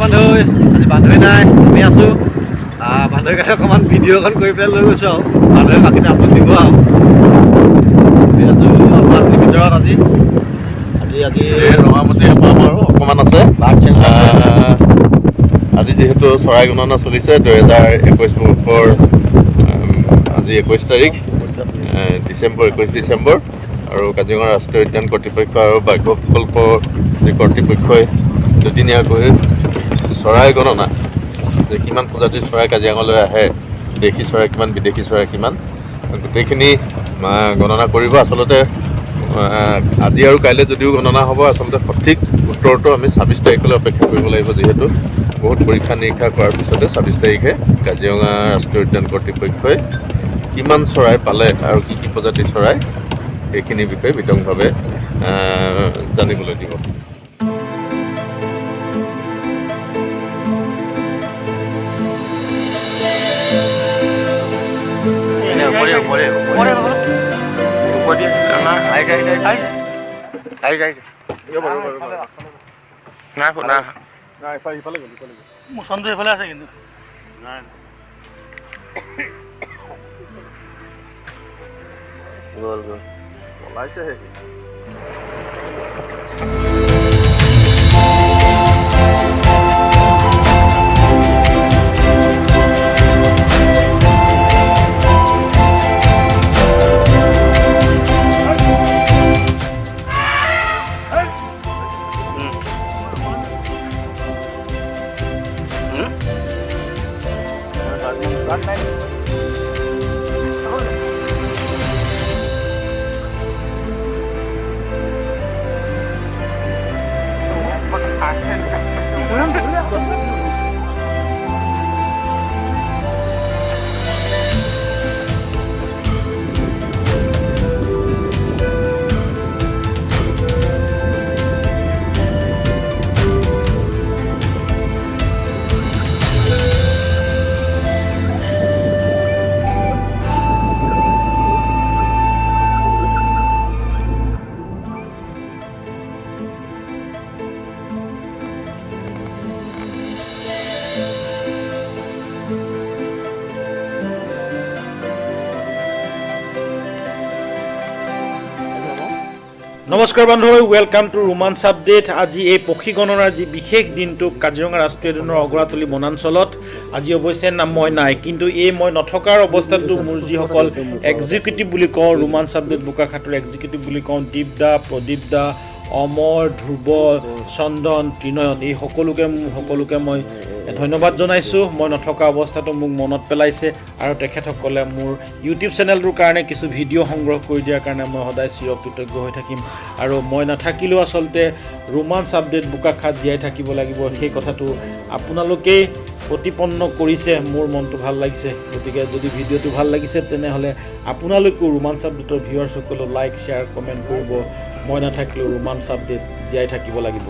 বান্ধৱী আজি বান্ধৱী নাই আমি আছোঁ বান্ধৱীৰ কাৰণে অকণমান ভিডিঅ'খন কৰি পেলাই লৈ গৈছোঁ আৰু বান্ধৱী বাকীটা আপলোড দিব আৰু আমি আছোঁ আপোনাৰ ভিতৰত আজি ৰঙামতি পাম আৰু অকণমান আছে আজি যিহেতু চৰাই গণনা চলিছে 2021 বৰ্ষৰ আজি 21 তাৰিখ ডিচেম্বৰ 21 ডিচেম্বৰ আৰু কাজিৰঙা ৰাষ্ট্ৰীয় উদ্যান কৰ্তৃপক্ষ আৰু বাঘ প্ৰকল্প কৰ্তৃপক্ষই দুদিনীয়াকৈ চৰাই গণনা যে কিমান প্ৰজাতিৰ চৰাই কাজিৰঙালৈ আহে দেশী চৰাই কিমান বিদেশী চৰাই কিমান গোটেইখিনি গণনা কৰিব আচলতে আজি আৰু কাইলৈ যদিও গণনা হ'ব আচলতে সঠিক উত্তৰটো আমি 26 তাৰিখলৈ অপেক্ষা কৰিব লাগিব যিহেতু বহুত পৰীক্ষা নিৰীক্ষা কৰাৰ পিছতে 26 তাৰিখে কাজিৰঙা ৰাষ্ট্ৰীয় উদ্যান কৰ্তৃপক্ষই কিমান চৰাই পালে আৰু কি কি প্ৰজাতিৰ চৰাই এইখিনিৰ বিষয়ে বিতংভাৱে জানিবলৈ দিব মুচনটো এইফালে আছে কিন্তু গ'ল ওলাইছে নমস্কাৰ বন্ধুসকল ওয়েলকাম টু ৰোমাঞ্চ আপডেট আজি এই পক্ষী গণনাৰ যি বিশেষ দিনটো কাজিৰঙা ৰাষ্ট্ৰীয় উদ্যানৰ অগৰাতলী বনাঞ্চলত আজি অৱশ্যে মই নাই কিন্তু এই মই নথকাৰ অৱস্থাটো মোৰ যিসকল এক্সিকিউটিভ বুলি কওঁ ৰোমাঞ্চ আপডেট বোকাখাটৰ এক্সিকিউটিভ বুলি কওঁ দীপদা প্ৰদীপ দা অমৰ ধ্ৰুৱ চন্দন ত্ৰিনয়ন এই সকলোকে মই ধন্যবাদ জনাইছোঁ মই নথকা অৱস্থাটো মোক মনত পেলাইছে আৰু তেখেতসকলে মোৰ ইউটিউব চেনেলটোৰ কাৰণে কিছু ভিডিঅ' সংগ্ৰহ কৰি দিয়াৰ কাৰণে মই সদায় চিৰকৃতজ্ঞ হৈ থাকিম আৰু মই নাথাকিলেও আচলতে ৰোমাঞ্চ আপডেট বোকাখাট জীয়াই থাকিব লাগিব সেই কথাটো আপোনালোকেই প্ৰতিপন্ন কৰিছে মোৰ মনটো ভাল লাগিছে গতিকে যদি ভিডিঅ'টো ভাল লাগিছে তেনেহ'লে আপোনালোকেও ৰোমাঞ্চ আপডেটৰ ভিউৱাৰ্ছসকলেও লাইক শ্বেয়াৰ কমেণ্ট কৰিব মই নাথাকিলেও ৰোমাঞ্চ আপডেট জীয়াই থাকিব লাগিব